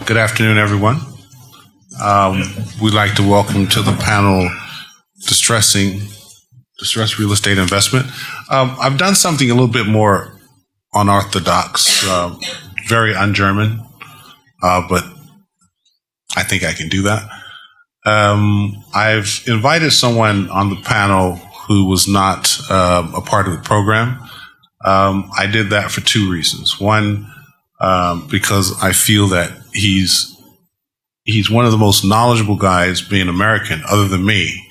Good afternoon, everyone. We'd like to welcome to the panel Distressed Real Estate Investment. I've done something a little bit more unorthodox, very un-German, but I think I can do that. I've invited someone on the panel who was not a part of the program. I did that for two reasons. One, because I feel that he's one of the most knowledgeable guys, being American, other than me,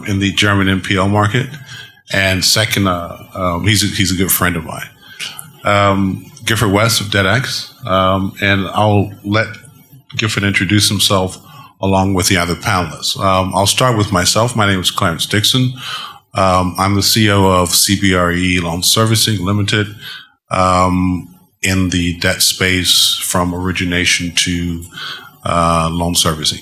in the German NPL market. And second, he's a good friend of mine. Gifford West of DebtX, and I'll let Gifford introduce himself along with the other panelists. I'll start with myself. My name is Clarence Dixon. I'm the CEO of CBRE Loan Servicing Limited, in the debt space from origination to loan servicing.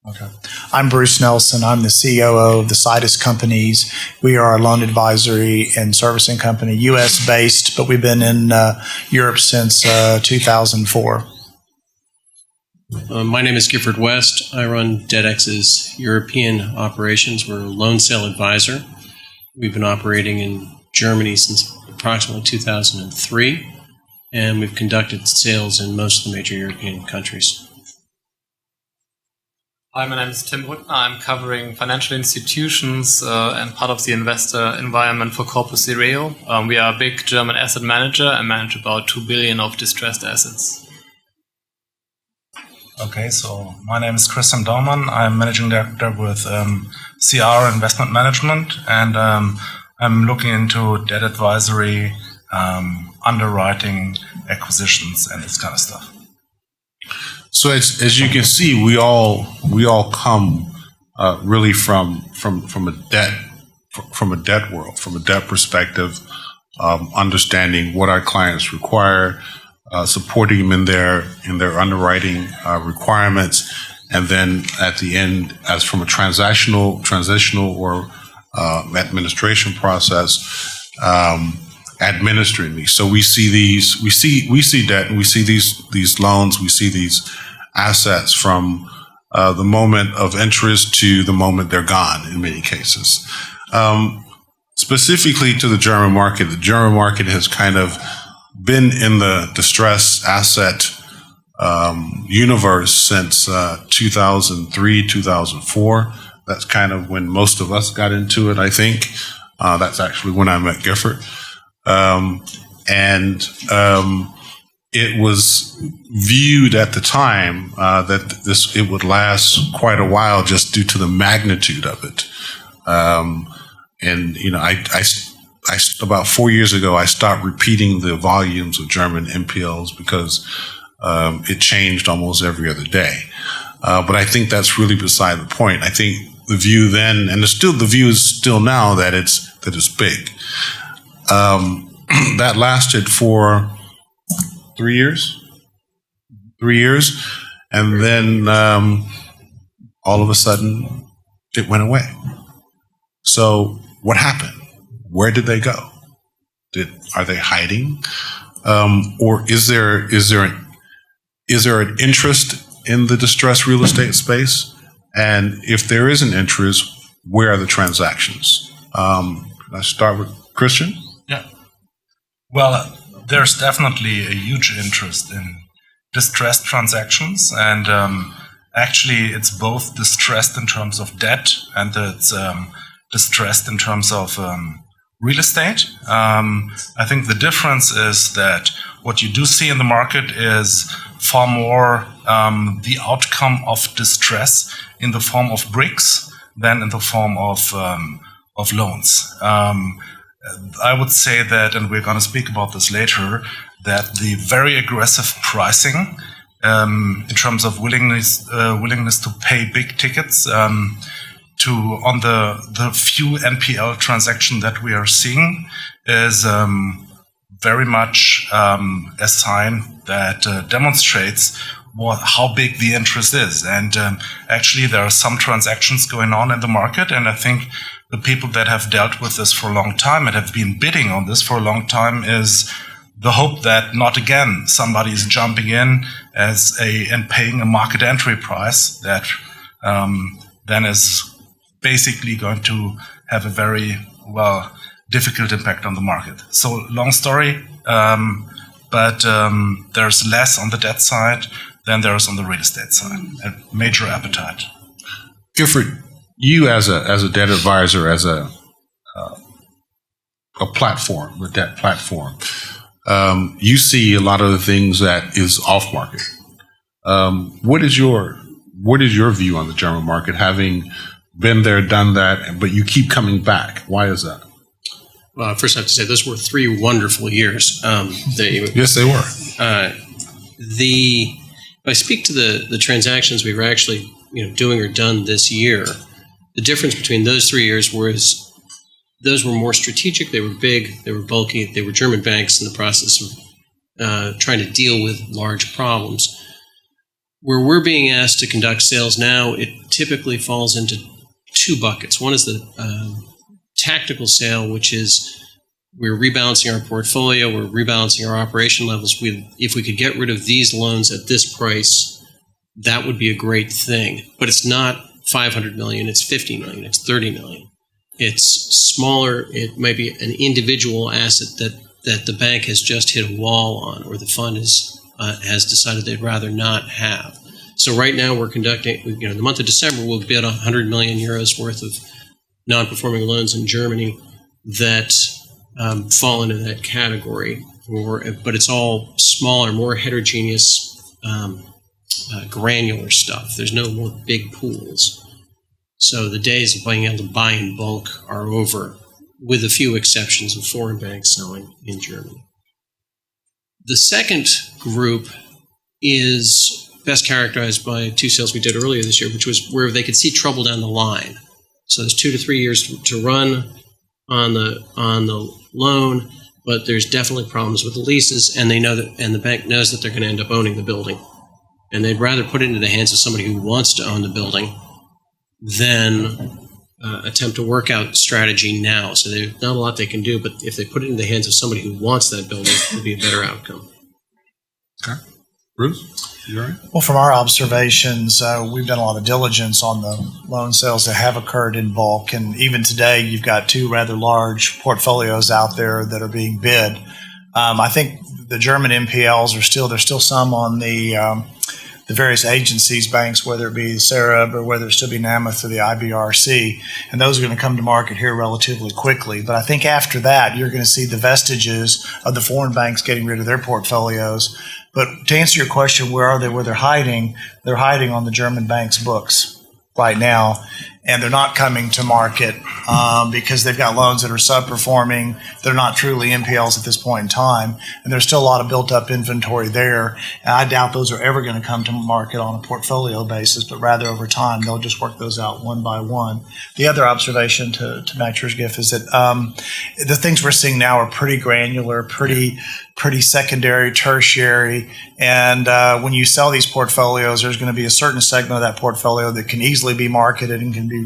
Okay. I'm Bruce Nelson. I'm the COO of the Situs companies. We are a loan advisory and servicing company, U.S. based, but we've been in Europe since 2004. My name is Gifford West. I run DebtX's European operations. We're a loan sale advisor. We've been operating in Germany since approximately 2003, and we've conducted sales in most of the major European countries. Hi, my name is Tim Brückner. I'm covering financial institutions and part of the investor environment for Corpus Sireo. We are a big German asset manager and manage about 2 billion of distressed assets. Okay, so my name is Daumann. I'm managing director with CR Investment Management, and I'm looking into debt advisory, underwriting, acquisitions, and this kind of stuff. So as you can see, we all come really from a debt world, from a debt perspective, understanding what our clients require, supporting them in their underwriting requirements, and then at the end, as from a transitional or administration process, administering these. So we see debt, and we see these loans, we see these assets from the moment of interest to the moment they're gone in many cases. Specifically to the German market has kind of been in the distressed asset universe since 2003, 2004. That's kind of when most of us got into it, I think. That's actually when I met Gifford. It was viewed at the time that it would last quite a while just due to the magnitude of it. I about 4 years ago, I stopped repeating the volumes of German NPLs because it changed almost every other day. But I think that's really beside the point. I think the view then, and the view is still now, that it's big. That lasted for 3 years. 3 years, and then all of a sudden it went away. So what happened? Where did they go? Are they hiding, or is there an interest in the distressed real estate space? And if there is an interest, where are the transactions? Can I start with Christian? Yeah. Well, there's definitely a huge interest in distressed transactions, and actually, it's both distressed in terms of debt and it's distressed in terms of real estate. I think the difference is that what you do see in the market is far more the outcome of distress in the form of bricks than in the form of loans. I would say that, and we're going to speak about this later, that the very aggressive pricing in terms of willingness to pay big tickets on the few NPL transactions that we are seeing is very much a sign that demonstrates how big the interest is. And actually, there are some transactions going on in the market, and I think the people that have dealt with this for a long time and have been bidding on this for a long time is the hope that not again somebody is jumping in and paying a market entry price that then is basically going to have a very difficult impact on the market. So long story, but there's less on the debt side than there is on the real estate side. A major appetite. Gifford, you as a debt advisor, as a platform, a debt platform, you see a lot of the things that is off market. What is your view on the German market, having been there, done that, but you keep coming back? Why is that? Well, first I have to say those were 3 wonderful years. Yes, they were. If I speak to the transactions we were actually doing or done this year, the difference between those 3 years was those were more strategic. They were big. They were bulky. They were German banks in the process of trying to deal with large problems. Where we're being asked to conduct sales now, it typically falls into 2 buckets. One is the tactical sale, which is we're rebalancing our portfolio, we're rebalancing our operation levels. If we could get rid of these loans at this price, that would be a great thing. But it's not 500 million, it's 50 million, it's 30 million. It's smaller. It might be an individual asset that the bank has just hit a wall on, or the fund has decided they'd rather not have. So right now we're conducting, in the month of December, we'll bid 100 million euros worth of non-performing loans in Germany that fall into that category. But it's all smaller, more heterogeneous, granular stuff. There's no more big pools. So the days of being able to buy in bulk are over, with a few exceptions of foreign banks selling in Germany. The second group is best characterized by 2 sales we did earlier this year, which was where they could see trouble down the line. So there's 2 to 3 years to run on the loan, but there's definitely problems with the leases, and they know that, and the bank knows that they're going to end up owning the building, and they'd rather put it into the hands of somebody who wants to own the building than attempt to work out strategy now. So there's not a lot they can do, but if they put it in the hands of somebody who wants that building, it would be a better outcome. Okay. Bruce, you all right? Well, from our observations, we've done a lot of diligence on the loan sales that have occurred in bulk. And even today, you've got 2 rather large portfolios out there that are being bid. I think the German NPLs there's still some on the various agencies, banks, whether it be Sireo or whether it still be Namath or the IBRC, and those are going to come to market here relatively quickly. But I think after that, you're going to see the vestiges of the foreign banks getting rid of their portfolios. But to answer your question, where are they? Where they're hiding on the German banks' books right now, and they're not coming to market because they've got loans that are subperforming. They're not truly NPLs at this point in time, and there's still a lot of built-up inventory there. And I doubt those are ever going to come to market on a portfolio basis, but rather over time, they'll just work those out one by one. The other observation to match yours, Giff, is that the things we're seeing now are pretty granular, pretty secondary, tertiary, and when you sell these portfolios, there's going to be a certain segment of that portfolio that can easily be marketed and can be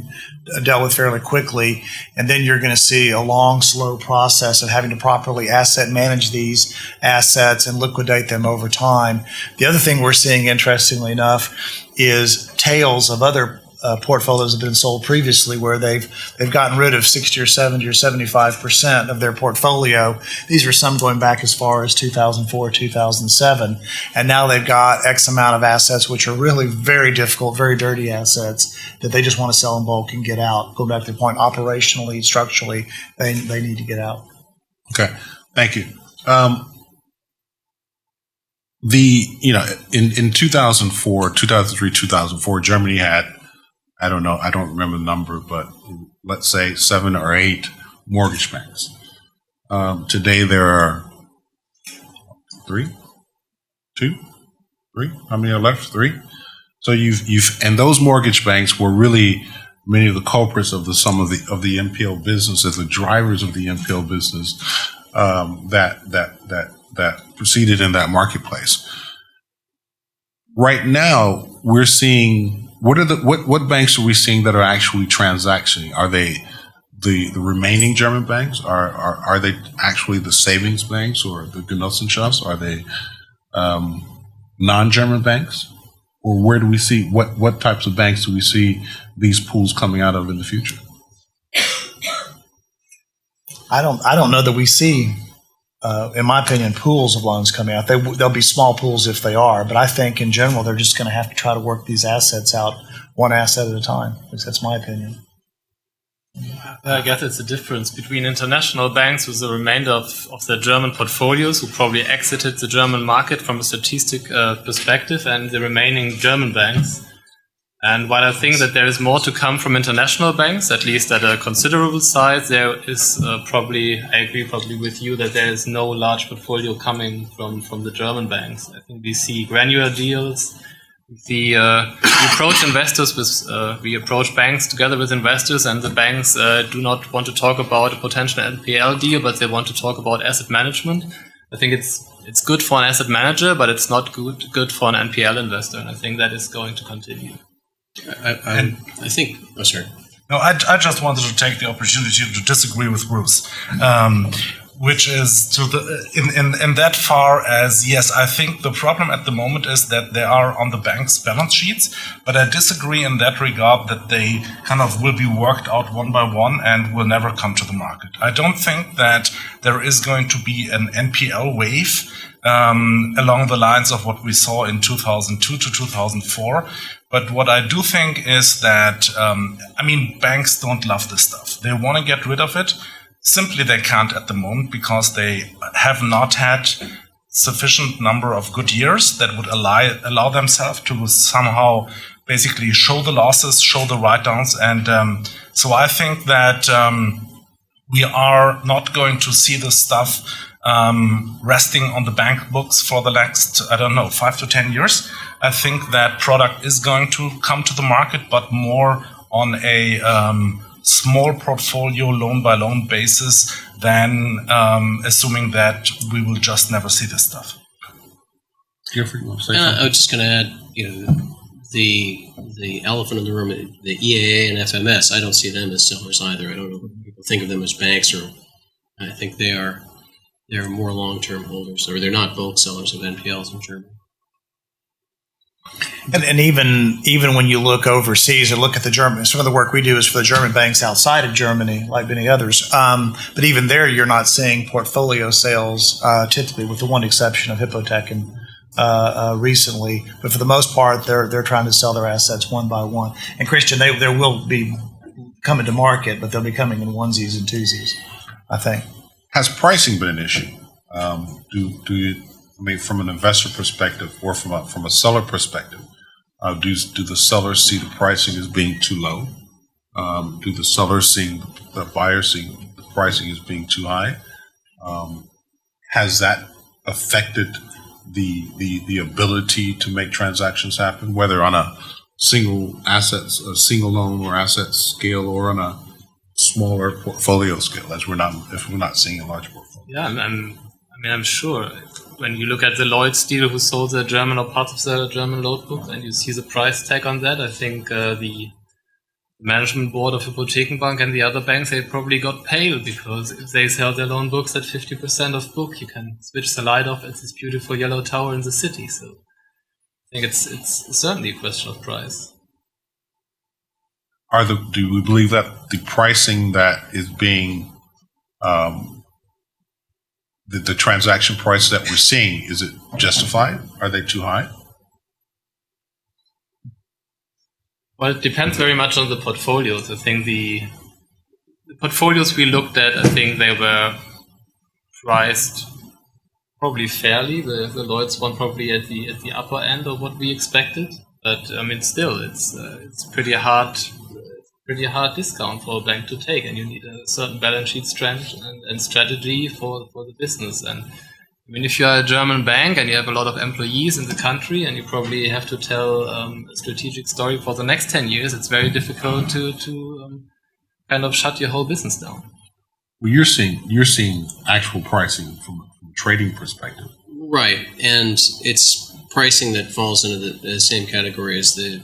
dealt with fairly quickly, and then you're going to see a long, slow process of having to properly asset manage these assets and liquidate them over time. The other thing we're seeing, interestingly enough, is tails of other portfolios have been sold previously where they've gotten rid of 60 or 70 or 75% of their portfolio. These are some going back as far as 2004, 2007. And now they've got X amount of assets, which are really very difficult, very dirty assets that they just want to sell in bulk and get out. Go back to the point, operationally, structurally, they need to get out. Okay. Thank you. In 2004, 2003, 2004, Germany had, I don't remember the number, but let's say 7 or 8 mortgage banks. Today there are 3, 2, 3. How many are left? 3. So and those mortgage banks were really many of the culprits of some of the NPL business, as the drivers of the NPL business that proceeded in that marketplace. Right now, we're seeing what banks are we seeing that are actually transacting? Are they the remaining German banks? Are they actually the savings banks or the Genossenschafts? Are they non-German banks? Or where do we see, what types of banks do we see these pools coming out of in the future? I don't know that we see, in my opinion, pools of loans coming out. There'll be small pools if they are, but I think in general they're just going to have to try to work these assets out one asset at a time. At least that's my opinion. I guess it's a difference between international banks with the remainder of their German portfolios who probably exited the German market from a statistic perspective and the remaining German banks. And while I think that there is more to come from international banks, at least at a considerable size, there is I agree probably with you that there is no large portfolio coming from the German banks. I think we see granular deals. We approach investors we approach banks together with investors, and the banks do not want to talk about a potential NPL deal, but they want to talk about asset management. I think it's good for an asset manager, but it's not good for an NPL investor, and I think that is going to continue. I think. Oh, sorry. No, I just wanted to take the opportunity to disagree with Bruce, which is in that far as, yes, I think the problem at the moment is that they are on the bank's balance sheets, but I disagree in that regard that they kind of will be worked out one by one and will never come to the market. I don't think that there is going to be an NPL wave along the lines of what we saw in 2002 to 2004. But what I do think is that, banks don't love this stuff. They want to get rid of it. Simply they can't at the moment because they have not had sufficient number of good years that would allow themselves to somehow basically show the losses, show the write-downs. And so I think that we are not going to see this stuff resting on the bank books for the next, 5 to 10 years. I think that product is going to come to the market, but more on a small portfolio loan by loan basis than assuming that we will just never see this stuff. Gifford, you want to say something? I was just going to add, the elephant in the room, the EAA and FMS. I don't see them as sellers either. I don't know if people think of them as banks, or I think they're more long-term holders, or they're not bulk sellers of NPLs in Germany. And even when you look overseas or look at the German, some of the work we do is for the German banks outside of Germany, like many others. But even there, you're not seeing portfolio sales typically, with the one exception of Hypothek and recently. But for the most part, they're trying to sell their assets one by one. And Christian, there will be coming to market, but they'll be coming in onesies and twosies, I think. Has pricing been an issue? Do you? From an investor perspective or from a seller perspective, do the sellers see the pricing as being too low? Do the sellers the buyers see the pricing as being too high? Has that affected the ability to make transactions happen, whether on a single loan or asset scale, or on a smaller portfolio scale, if we're not seeing a large portfolio? Yeah, I'm sure. When you look at the Lloyd's deal who sold the German or part of the German loan book, and you see the price tag on that, I think the management board of Hypothekenbank and the other banks, they probably got pale, because if they sell their loan books at 50% of book, you can switch the light off at this beautiful yellow tower in the city. So I think it's certainly a question of price. Do we believe that the pricing that is being the transaction price that we're seeing, is it justified? Are they too high? Well, it depends very much on the portfolios. I think the portfolios we looked at, I think they were priced probably fairly. The Lloyd's one probably at the upper end of what we expected. But still, it's pretty hard discount for a bank to take, and you need a certain balance sheet strength and strategy for the business. And if you are a German bank and you have a lot of employees in the country, and you probably have to tell a strategic story for the next 10 years, it's very difficult to kind of shut your whole business down. Well, you're seeing actual pricing from a trading perspective, right? And it's pricing that falls into the same category as the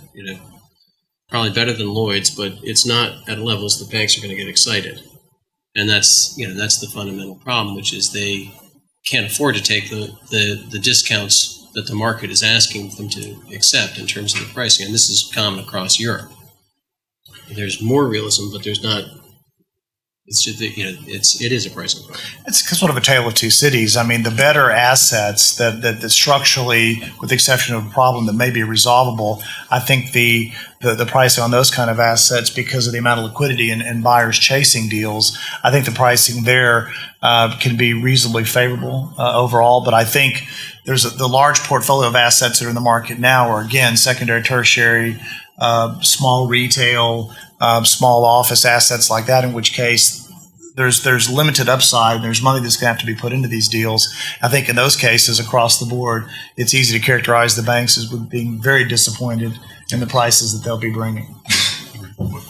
probably better than Lloyd's, but it's not at levels the banks are going to get excited. And that's the fundamental problem, which is they can't afford to take the discounts that the market is asking them to accept in terms of the pricing. And this is common across Europe. There's more realism, but there's not. It's just that, it is a pricing problem. It's sort of a tale of two cities. I mean, the better assets that structurally, with the exception of a problem that may be resolvable, I think the pricing on those kind of assets, because of the amount of liquidity and buyers chasing deals, I think the pricing there can be reasonably favorable overall. But I think the large portfolio of assets that are in the market now are, again, secondary, tertiary, small retail, small office assets like that, in which case there's limited upside. There's money that's going to have to be put into these deals. I think in those cases across the board, it's easy to characterize the banks as being very disappointed in the prices that they'll be bringing.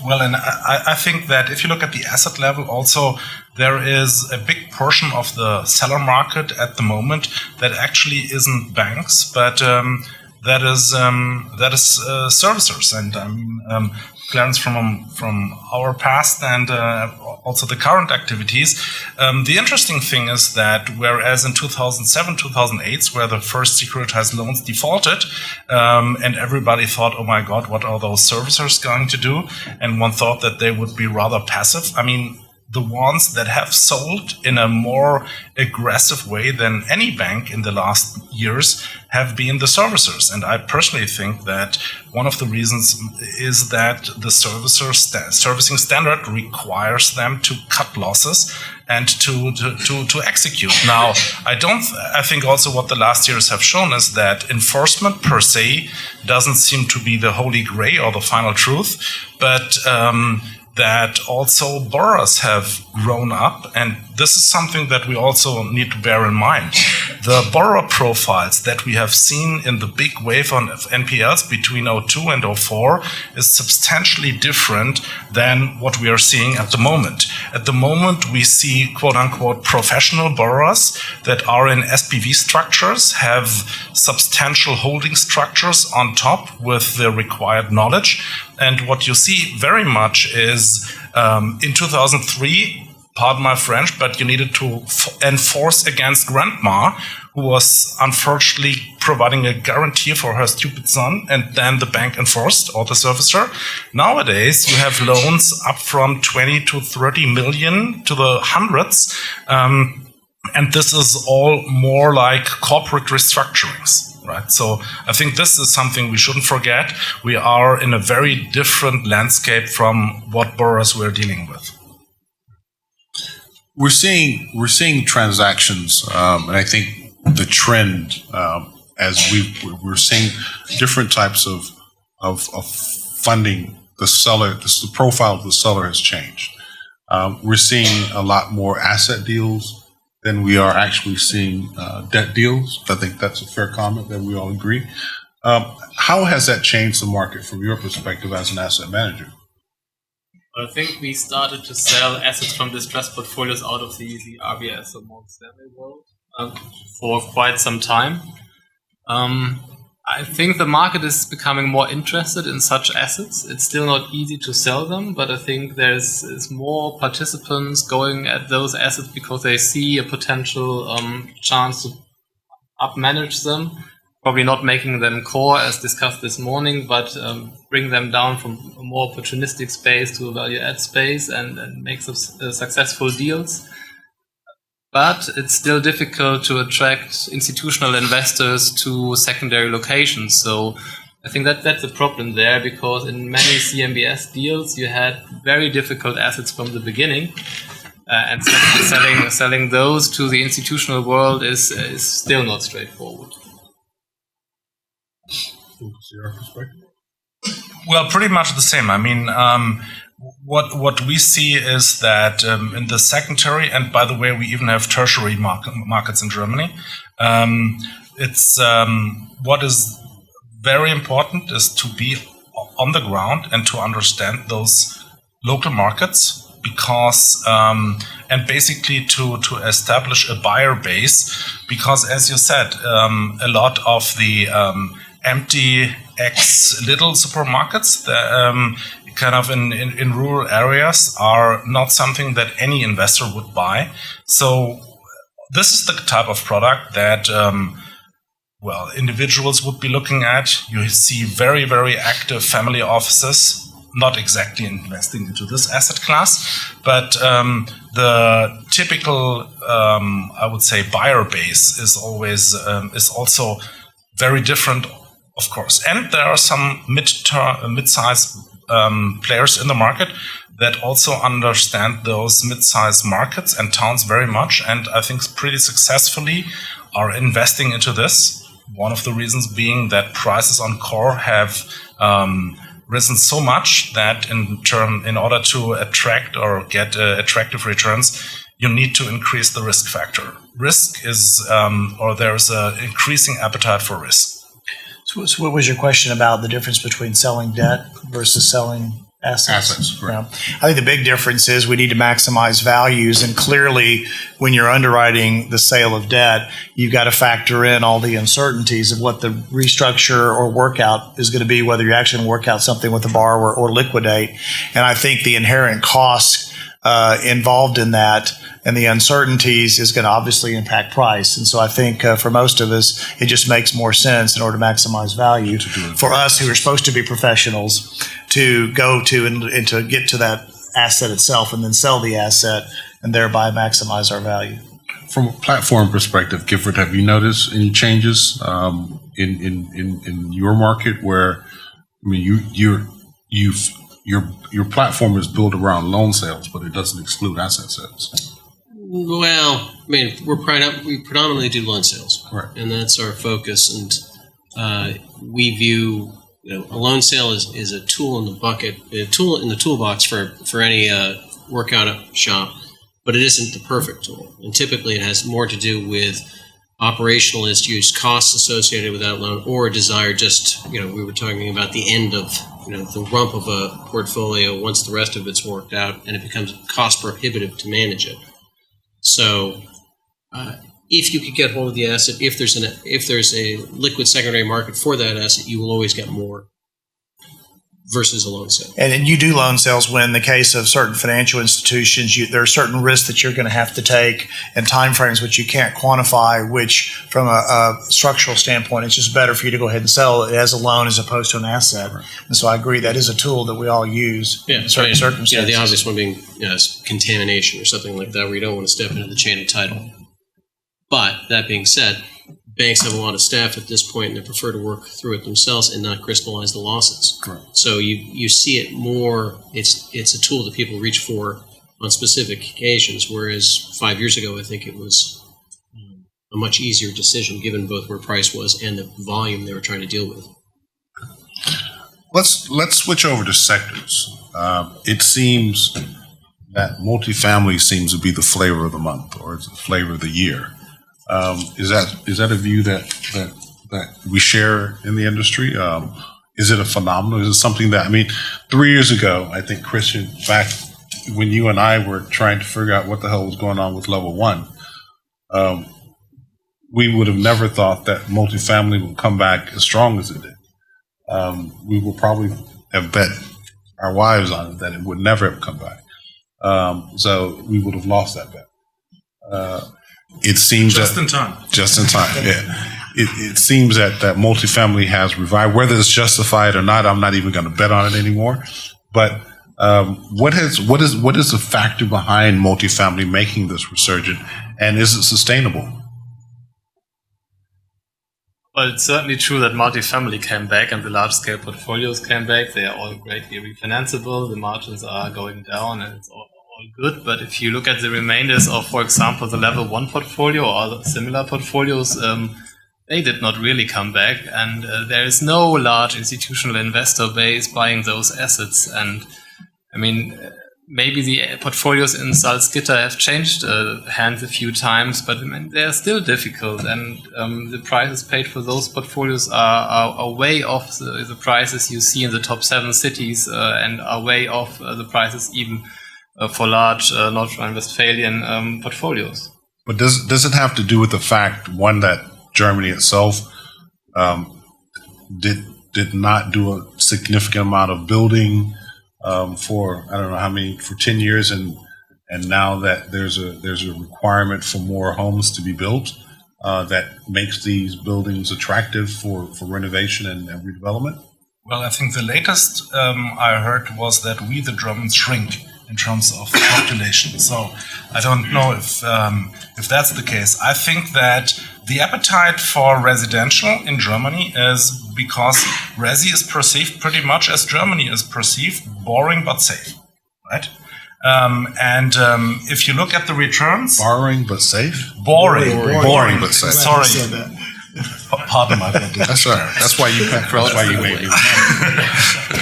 Well, and I think that if you look at the asset level also, there is a big portion of the seller market at the moment that actually isn't banks, but that is servicers. And Clarence, from our past and also the current activities, the interesting thing is that whereas in 2007, 2008, where the first securitized loans defaulted, and everybody thought, oh my God, what are those servicers going to do? And one thought that they would be rather passive. I mean, the ones that have sold in a more aggressive way than any bank in the last years have been the servicers. And I personally think that one of the reasons is that the servicing standard requires them to cut losses and to execute. Now, I think also what the last years have shown is that enforcement per se doesn't seem to be the holy grail or the final truth, but that also borrowers have grown up, and this is something that we also need to bear in mind. The borrower profiles that we have seen in the big wave on NPLs between 2002 and 2004 is substantially different than what we are seeing at the moment. At the moment, we see quote-unquote professional borrowers that are in SPV structures, have substantial holding structures on top with the required knowledge. And what you see very much is in 2003, pardon my French, but you needed to enforce against grandma, who was unfortunately providing a guarantee for her stupid son, and then the bank enforced, or the servicer. Nowadays, you have loans up from 20 to 30 million to the hundreds, and this is all more like corporate restructurings. Right. So I think this is something we shouldn't forget. We are in a very different landscape from what borrowers we're dealing with. We're seeing transactions, and I think the trend as we're seeing different types of funding. The profile of the seller has changed. We're seeing a lot more asset deals than we are actually seeing debt deals. I think that's a fair comment that we all agree. How has that changed the market from your perspective as an asset manager? I think we started to sell assets from distressed portfolios out of the RBS or Morgan Stanley world for quite some time. I think the market is becoming more interested in such assets. It's still not easy to sell them, but I think there's more participants going at those assets because they see a potential chance to up-manage them, probably not making them core as discussed this morning, but bring them down from a more opportunistic space to a value-add space and make some successful deals. But it's still difficult to attract institutional investors to secondary locations. So I think that's a problem there, because in many CMBS deals, you had very difficult assets from the beginning. And selling those to the institutional world is still not straightforward. Well, pretty much the same. I mean, what we see is that in the secondary, and by the way, we even have tertiary markets in Germany. It's what is very important is to be on the ground and to understand those local markets, because and basically to establish a buyer base, because as you said, a lot of the empty little supermarkets that kind of in rural areas are not something that any investor would buy. So this is the type of product that individuals would be looking at. You see very, very active family offices not exactly investing into this asset class, but the typical, I would say, buyer base is always is also very different, of course. And there are some mid-sized players in the market that also understand those mid-sized markets and towns very much, and I think pretty successfully are investing into this. One of the reasons being that prices on core have risen so much that in order to attract or get attractive returns, you need to increase the risk factor. Risk is, or there's an increasing appetite for risk. So what was your question about the difference between selling debt versus selling assets? Assets, right. I think the big difference is we need to maximize values, and clearly when you're underwriting the sale of debt, you've got to factor in all the uncertainties of what the restructure or workout is going to be, whether you're actually going to work out something with the borrower or liquidate. And I think the inherent costs involved in that and the uncertainties is going to obviously impact price. And so I think for most of us, it just makes more sense in order to maximize value for us who are supposed to be professionals to go to and to get to that asset itself and then sell the asset and thereby maximize our value. From a platform perspective, Gifford, have you noticed any changes in your market where, I mean, your platform is built around loan sales, but it doesn't exclude asset sales? Well, I mean, we predominantly do loan sales, right, and that's our focus. And we view, a loan sale is a tool in the bucket, a tool in the toolbox for any workout shop, but it isn't the perfect tool. And typically, it has more to do with operational issues, costs associated with that loan, or a desire we were talking about the end of the rump of a portfolio once the rest of it's worked out, and it becomes cost prohibitive to manage it. So, if you could get hold of the asset, if there's a liquid secondary market for that asset, you will always get more versus a loan sale. And you do loan sales when, in the case of certain financial institutions, there are certain risks that you're going to have to take and timeframes which you can't quantify, which from a structural standpoint, it's just better for you to go ahead and sell it as a loan as opposed to an asset. Right. And so I agree that is a tool that we all use in certain circumstances. The obvious one being contamination or something like that, where you don't want to step into the chain of title. But that being said, banks have a lot of staff at this point, and they prefer to work through it themselves and not crystallize the losses. Correct. So you see it more. It's a tool that people reach for on specific occasions, whereas 5 years ago, I think it was a much easier decision given both where price was and the volume they were trying to deal with. Let's switch over to sectors. It seems that multifamily seems to be the flavor of the month, or it's the flavor of the year. Is that a view that we share in the industry? Is it a phenomenon? Is it something that, 3 years ago, I think, Christian, back when you and I were trying to figure out what the hell was going on with level one, we would have never thought that multifamily would come back as strong as it did. We would probably have bet our wives on it that it would never have come back. So we would have lost that bet. It seems just in time, yeah. It seems that multifamily has revived. Whether it's justified or not, I'm not even going to bet on it anymore. But what is the factor behind multifamily making this resurgent, and is it sustainable? Well, it's certainly true that multifamily came back and the large-scale portfolios came back. They are all greatly refinanceable. The margins are going down, and it's all good. But if you look at the remainders of, for example, the level one portfolio or similar portfolios, they did not really come back. And there is no large institutional investor base buying those assets. And maybe the portfolios in Salzgitter have changed hands a few times, but they're still difficult. And the prices paid for those portfolios are way off the prices you see in the top 7 cities and are way off the prices even for large North Rhine-Westphalian portfolios. But does it have to do with the fact, one, that Germany itself did not do a significant amount of building for I don't know how many, for 10 years, and now that there's a requirement for more homes to be built that makes these buildings attractive for renovation and redevelopment? Well, I think the latest I heard was that we, the Germans, shrink in terms of population. So I don't know if that's the case. I think that the appetite for residential in Germany is because resi is perceived pretty much as Germany is perceived, boring but safe, right? If you look at the returns, Boring but safe? boring but safe. Sorry. Pardon my bad. That's all right. That's why you made me.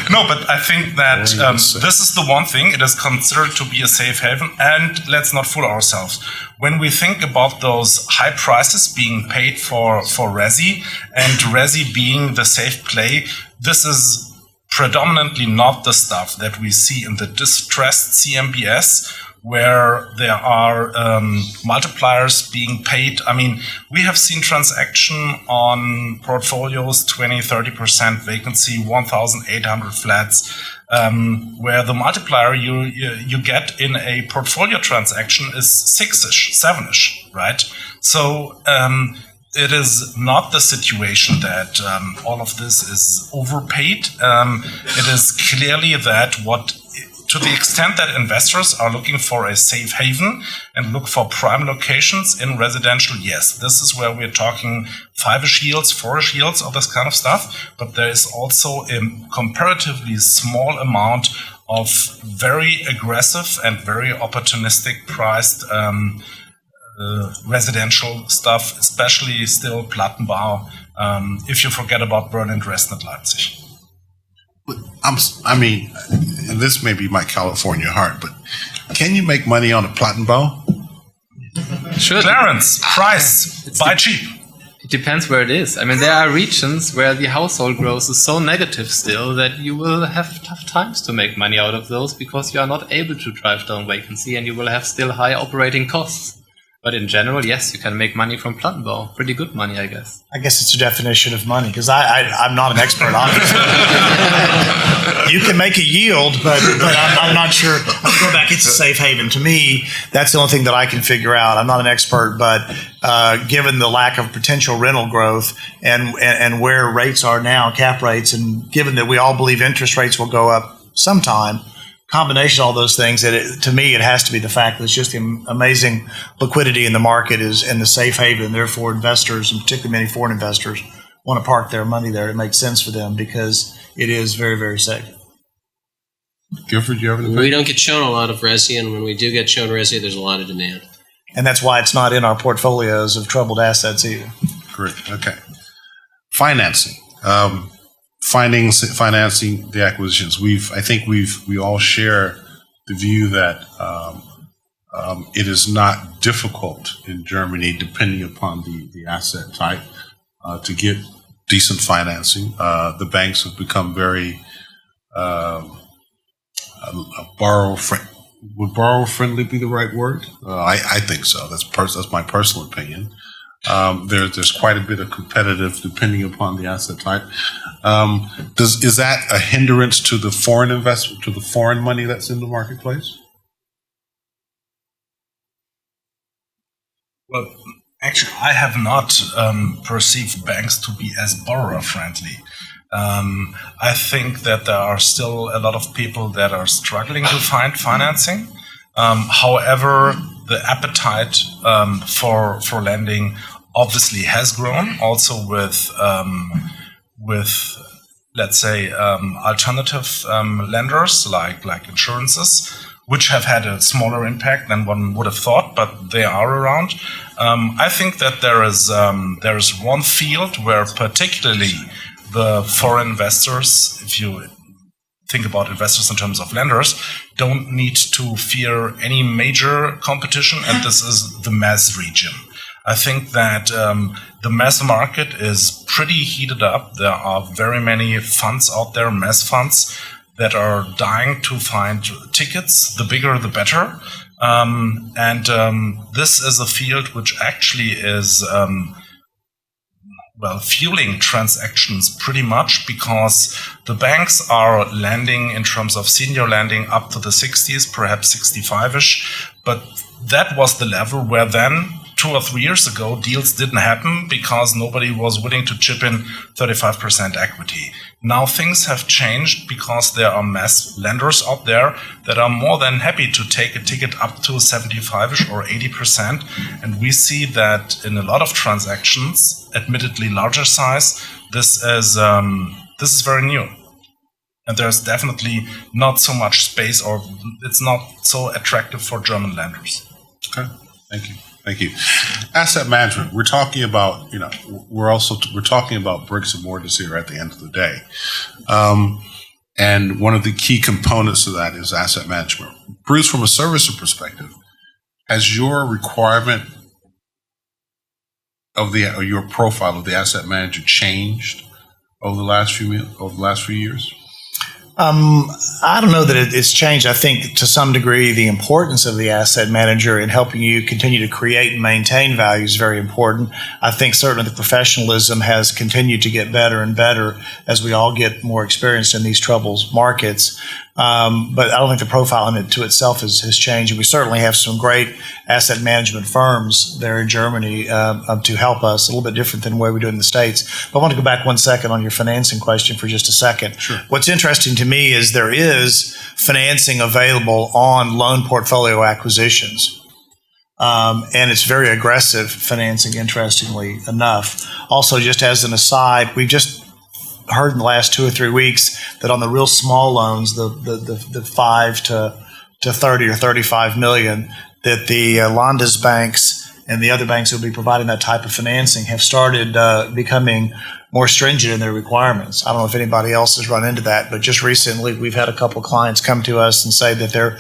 No, but I think that this is the one thing. It is considered to be a safe haven. And let's not fool ourselves. When we think about those high prices being paid for resi and resi being the safe play, this is predominantly not the stuff that we see in the distressed CMBS, where there are multipliers being paid. I mean, we have seen transaction on portfolios, 20, 30% vacancy, 1,800 flats, where the multiplier you get in a portfolio transaction is 6-ish, 7-ish, right? So it is not the situation that all of this is overpaid. It is clearly that to the extent that investors are looking for a safe haven and look for prime locations in residential, yes, this is where we're talking 5-ish yields, 4-ish yields, all this kind of stuff. But there is also a comparatively small amount of very aggressive and very opportunistic priced residential stuff, especially still Plattenbau, if you forget about Berlin, Dresden, and Leipzig. I mean, and this may be my California heart, but can you make money on a Plattenbau? Sure. Clarence, price, buy cheap. It depends where it is. I mean, there are regions where the household growth is so negative still that you will have tough times to make money out of those because you are not able to drive down vacancy and you will have still high operating costs. But in general, yes, you can make money from Plattenbau. Pretty good money, I guess. I guess it's a definition of money because I'm not an expert on it. You can make a yield, but I'm not sure. I'll go back. It's a safe haven. To me, that's the only thing that I can figure out. I'm not an expert, but given the lack of potential rental growth and where rates are now, cap rates, and given that we all believe interest rates will go up sometime, combination of all those things, to me, it has to be the fact that it's just the amazing liquidity in the market is in the safe haven. Therefore, investors, and particularly many foreign investors, want to park their money there. It makes sense for them because it is very, very safe. Gifford, you have anything? We don't get shown a lot of resi, and when we do get shown resi, there's a lot of demand. And that's why it's not in our portfolios of troubled assets either. Great. Okay. Financing. Financing the acquisitions. I think we all share the view that it is not difficult in Germany, depending upon the asset type, to get decent financing. The banks have become very borrow friendly. Would borrow friendly be the right word? I think so. That's my personal opinion. There's quite a bit of competitive depending upon the asset type. Is that a hindrance to the foreign investment, to the foreign money that's in the marketplace? Well, actually, I have not perceived banks to be as borrower friendly. I think that there are still a lot of people that are struggling to find financing. However, the appetite for lending obviously has grown, also with let's say alternative lenders like insurances, which have had a smaller impact than one would have thought, but they are around. I think that there is one field where particularly the foreign investors, if you think about investors in terms of lenders, don't need to fear any major competition, and this is the mass region. I think that the mass market is pretty heated up. There are very many funds out there, mass funds, that are dying to find tickets. The bigger, the better. This is a field which actually is fueling transactions pretty much, because the banks are lending in terms of senior lending up to the 60s, perhaps 65-ish. But that was the level where then 2 or 3 years ago, deals didn't happen because nobody was willing to chip in 35% equity. Now things have changed because there are mass lenders out there that are more than happy to take a ticket up to 75-ish or 80%. And we see that in a lot of transactions, admittedly larger size, this is very new. And there's definitely not so much space, or it's not so attractive for German lenders. Okay, thank you. Thank you. Asset management. We're talking about, we're talking about bricks and mortars here at the end of the day. And one of the key components of that is asset management. Bruce, from a servicer perspective, has your requirement of your profile of the asset manager changed over the last few years? I don't know that it's changed. I think to some degree the importance of the asset manager in helping you continue to create and maintain value is very important. I think certainly the professionalism has continued to get better and better as we all get more experienced in these troubled markets. But I don't think the profile in it to itself has changed. And we certainly have some great asset management firms there in Germany to help us, a little bit different than the way we do in the States. But I want to go back 1 second on your financing question for just a second. Sure. What's interesting to me is there is financing available on loan portfolio acquisitions. And it's very aggressive financing, interestingly enough. Also, just as an aside, we've just heard in the last 2 or 3 weeks that on the real small loans, the 5 to 30 or 35 million, that the Landesbanks and the other banks that will be providing that type of financing have started becoming more stringent in their requirements. I don't know if anybody else has run into that, but just recently we've had a couple of clients come to us and say that they're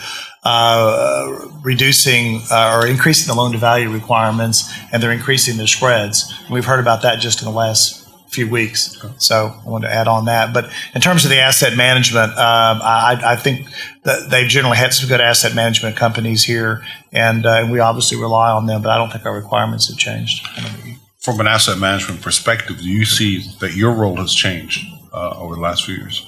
reducing or increasing the loan-to-value requirements, and they're increasing their spreads. And we've heard about that just in the last few weeks. So I wanted to add on that. But in terms of the asset management, I think that they've generally had some good asset management companies here, and we obviously rely on them, but I don't think our requirements have changed. From an asset management perspective, do you see that your role has changed over the last few years?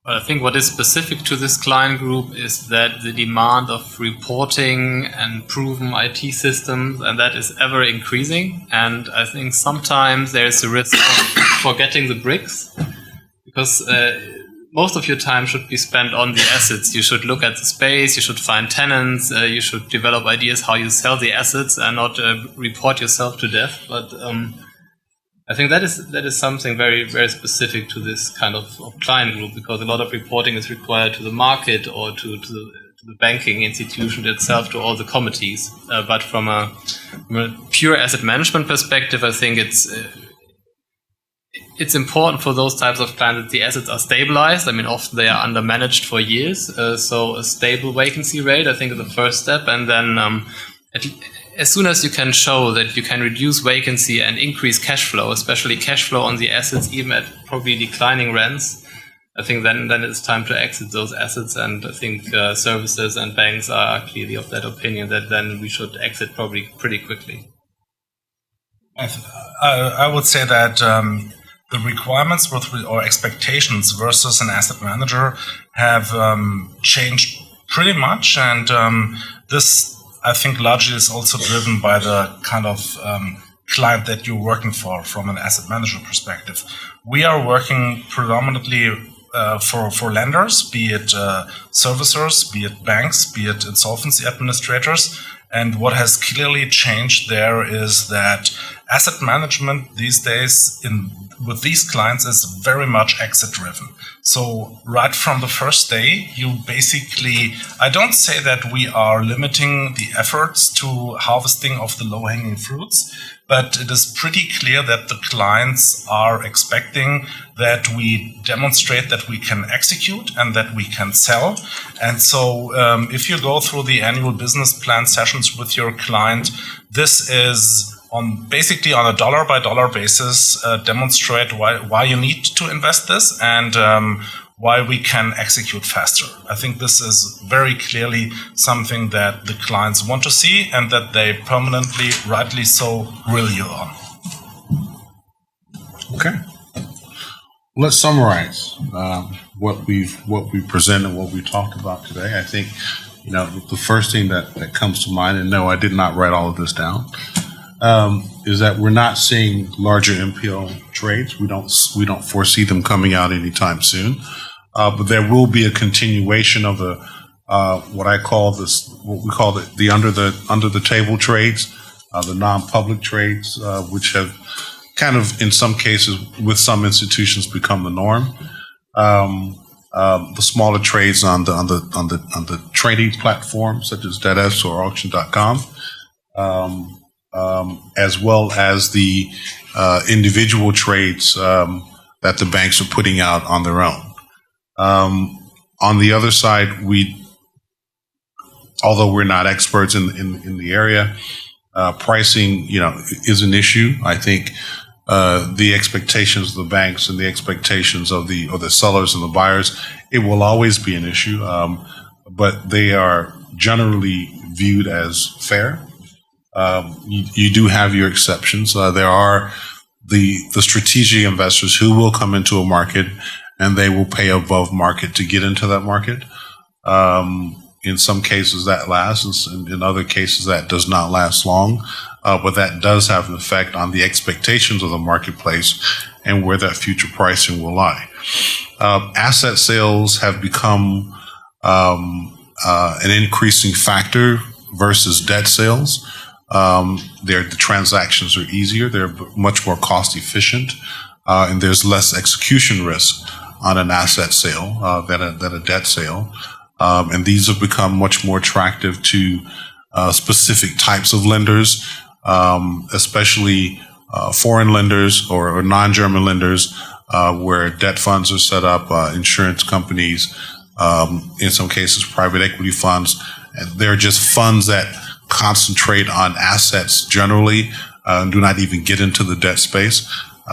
Well, I think what is specific to this client group is that the demand of reporting and proven IT systems, and that is ever increasing. And I think sometimes there's a risk of forgetting the bricks, because most of your time should be spent on the assets. You should look at the space, you should find tenants, you should develop ideas how you sell the assets and not report yourself to death. But I think that is something very, very specific to this kind of client group, because a lot of reporting is required to the market or to the banking institution itself, to all the committees. But from a pure asset management perspective, I think it's important for those types of clients that the assets are stabilized. I mean, often they are undermanaged for years. So a stable vacancy rate, I think, is the first step. And then as soon as you can show that you can reduce vacancy and increase cash flow, especially cash flow on the assets, even at probably declining rents, I think then it's time to exit those assets. And I think services and banks are clearly of that opinion that then we should exit probably pretty quickly. I would say that the requirements or expectations versus an asset manager have changed pretty much, and this, I think, largely is also driven by the kind of client that you're working for from an asset manager perspective. We are working predominantly for lenders, be it servicers, be it banks, be it insolvency administrators. And what has clearly changed there is that asset management these days with these clients is very much exit driven. So right from the first day, you basically, I don't say that we are limiting the efforts to harvesting of the low-hanging fruits, but it is pretty clear that the clients are expecting that we demonstrate that we can execute and that we can sell. And so if you go through the annual business plan sessions with your client, this is basically on a dollar-by-dollar basis, demonstrate why you need to invest this and why we can execute faster. I think this is very clearly something that the clients want to see and that they permanently, rightly so, grill you on. Okay. Let's summarize what we've presented, what we talked about today. I think, the first thing that comes to mind, and no, I did not write all of this down, is that we're not seeing larger NPL trades. We don't foresee them coming out anytime soon. But there will be a continuation of the what we call the under the table trades, the non-public trades, which have kind of, in some cases, with some institutions, become the norm. The smaller trades on the trading platforms such as DebtX or auction.com, as well as the individual trades that the banks are putting out on their own. On the other side, although we're not experts in the area, pricing, is an issue. I think the expectations of the banks and the expectations of the sellers and the buyers, it will always be an issue, but they are generally viewed as fair. You do have your exceptions. There are the strategic investors who will come into a market and they will pay above market to get into that market. In some cases that lasts, and in other cases that does not last long, but that does have an effect on the expectations of the marketplace and where that future pricing will lie. Asset sales have become an increasing factor versus debt sales. The transactions are easier, they're much more cost efficient, and there's less execution risk on an asset sale than a debt sale. And these have become much more attractive to specific types of lenders, especially foreign lenders or non-German lenders, where debt funds are set up, insurance companies, in some cases private equity funds. And they're just funds that concentrate on assets generally, do not even get into the debt space.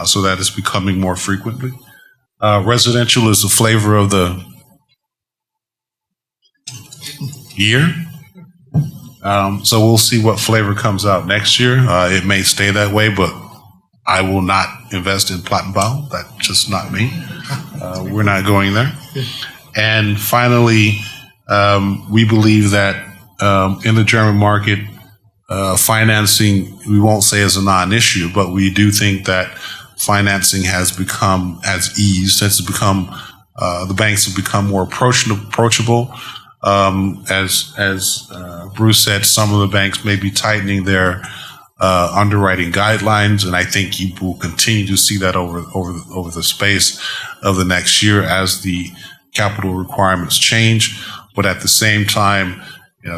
So that is becoming more frequently. Residential is the flavor of the year. So we'll see what flavor comes out next year. It may stay that way, but I will not invest in Plattenbau. That's just not me. We're not going there. And finally, we believe that in the German market, financing, we won't say is a non-issue, but we do think that financing has eased, the banks have become more approachable. As Bruce said, some of the banks may be tightening their underwriting guidelines, and I think you will continue to see that over the space of the next year as the capital requirements change. But at the same time,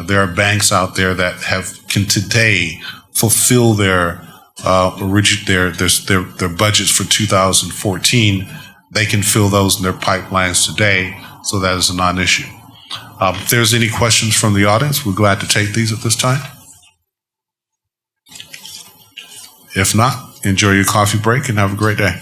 there are banks out there that can today fulfill their budgets for 2014. They can fill those in their pipelines today, so that is a non-issue. If there's any questions from the audience, we're glad to take these at this time. If not, enjoy your coffee break and have a great day.